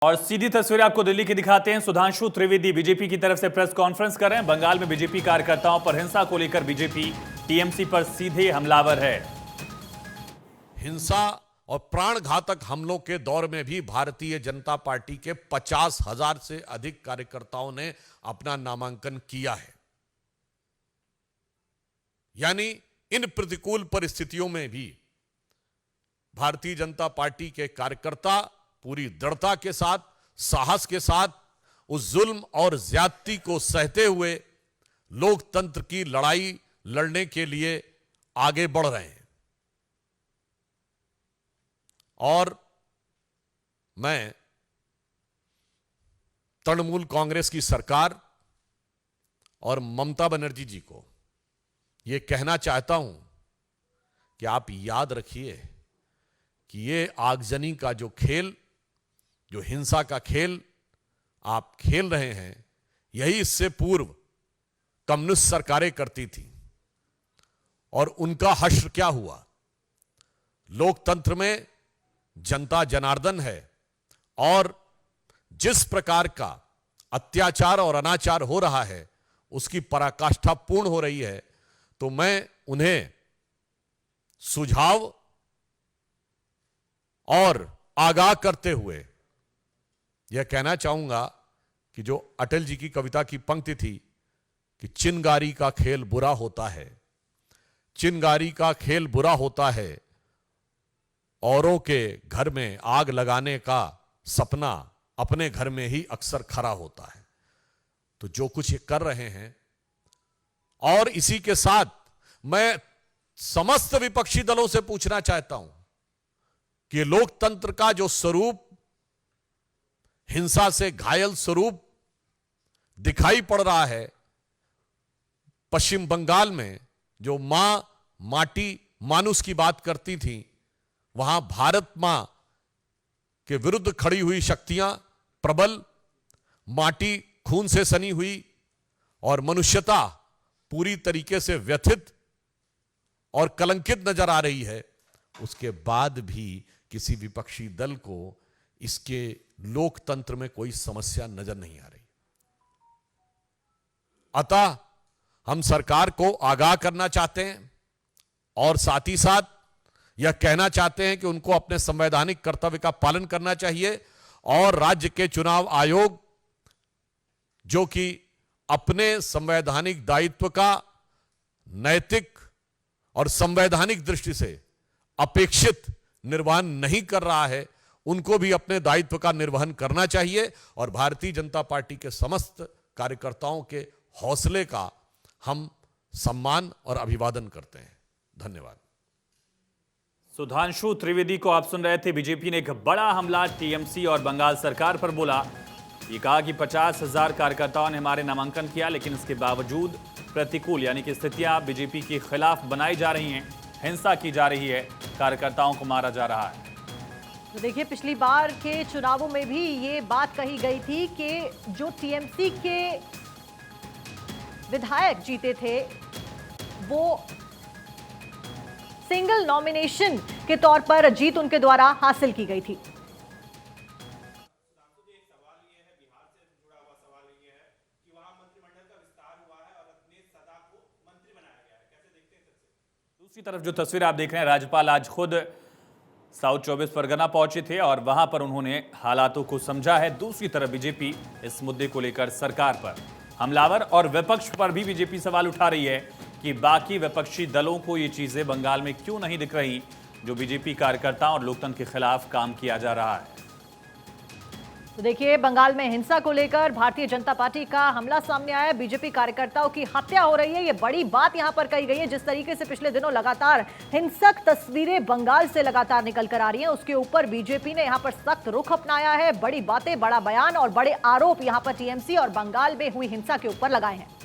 और सीधी तस्वीर आपको दिल्ली की दिखाते हैं। सुधांशु त्रिवेदी बीजेपी की तरफ से प्रेस कॉन्फ्रेंस कर रहे हैं। बंगाल में बीजेपी कार्यकर्ताओं पर हिंसा को लेकर बीजेपी टीएमसी पर सीधे हमलावर है। हिंसा और प्राण घातक हमलों के दौर में भी भारतीय जनता पार्टी के 50,000 से अधिक कार्यकर्ताओं ने अपना नामांकन किया है। यानी इन प्रतिकूल परिस्थितियों में भी भारतीय जनता पार्टी के कार्यकर्ता पूरी दृढ़ता के साथ, साहस के साथ उस जुल्म और ज्यादती को सहते हुए लोकतंत्र की लड़ाई लड़ने के लिए आगे बढ़ रहे हैं। और मैं तृणमूल कांग्रेस की सरकार और ममता बनर्जी जी को यह कहना चाहता हूं कि आप याद रखिए कि ये आगजनी का जो खेल, जो हिंसा का खेल आप खेल रहे हैं, यही इससे पूर्व कम्युनिस्ट सरकारें करती थी। और उनका हश्र क्या हुआ? लोकतंत्र में जनता जनार्दन है और जिस प्रकार का अत्याचार और अनाचार हो रहा है उसकी पराकाष्ठा पूर्ण हो रही है। तो मैं उन्हें सुझाव और आगाह करते हुए यह कहना चाहूंगा कि जो अटल जी की कविता की पंक्ति थी कि चिनगारी का खेल बुरा होता है, चिनगारी का खेल बुरा होता है, औरों के घर में आग लगाने का सपना अपने घर में ही अक्सर खरा होता है। तो जो कुछ ये कर रहे हैं, और इसी के साथ मैं समस्त विपक्षी दलों से पूछना चाहता हूं कि लोकतंत्र का जो स्वरूप, हिंसा से घायल स्वरूप दिखाई पड़ रहा है, पश्चिम बंगाल में जो मां माटी मानुस की बात करती थी, वहां भारत मां के विरुद्ध खड़ी हुई शक्तियां प्रबल, माटी खून से सनी हुई और मनुष्यता पूरी तरीके से व्यथित और कलंकित नजर आ रही है। उसके बाद भी किसी विपक्षी दल को इसके लोकतंत्र में कोई समस्या नजर नहीं आ रही। अतः हम सरकार को आगाह करना चाहते हैं और साथ ही साथ यह कहना चाहते हैं कि उनको अपने संवैधानिक कर्तव्य का पालन करना चाहिए और राज्य के चुनाव आयोग, जो कि अपने संवैधानिक दायित्व का नैतिक और संवैधानिक दृष्टि से अपेक्षित निर्वहन नहीं कर रहा है, उनको भी अपने दायित्व का निर्वहन करना चाहिए। और भारतीय जनता पार्टी के समस्त कार्यकर्ताओं के हौसले का हम सम्मान और अभिवादन करते हैं। धन्यवाद। सुधांशु त्रिवेदी को आप सुन रहे थे। बीजेपी ने एक बड़ा हमला टीएमसी और बंगाल सरकार पर बोला। ये कहा कि 50,000 कार्यकर्ताओं ने हमारे नामांकन किया, लेकिन इसके बावजूद प्रतिकूल यानी कि स्थितियां बीजेपी के खिलाफ बनाई जा रही हैं, हिंसा की जा रही है, कार्यकर्ताओं को मारा जा रहा है। तो देखिए, पिछली बार के चुनावों में भी ये बात कही गई थी कि जो टीएमसी के विधायक जीते थे वो सिंगल नॉमिनेशन के तौर पर जीत उनके द्वारा हासिल की गई थी। दूसरी तरफ जो तस्वीर आप देख रहे हैं, राज्यपाल आज खुद साउथ 24 परगना पहुंचे थे और वहां पर उन्होंने हालातों को समझा है। दूसरी तरफ बीजेपी इस मुद्दे को लेकर सरकार पर हमलावर और विपक्ष पर भी बीजेपी सवाल उठा रही है कि बाकी विपक्षी दलों को ये चीजें बंगाल में क्यों नहीं दिख रही, जो बीजेपी कार्यकर्ताओं और लोकतंत्र के खिलाफ काम किया जा रहा है। तो देखिए, बंगाल में हिंसा को लेकर भारतीय जनता पार्टी का हमला सामने आया। बीजेपी कार्यकर्ताओं की हत्या हो रही है, ये बड़ी बात यहां पर कही गई है। जिस तरीके से पिछले दिनों लगातार हिंसक तस्वीरें बंगाल से लगातार निकल कर आ रही हैं, उसके ऊपर बीजेपी ने यहां पर सख्त रुख अपनाया है। बड़ी बातें, बड़ा बयान और बड़े आरोप यहां पर टीएमसी और बंगाल में हुई हिंसा के ऊपर लगाए हैं।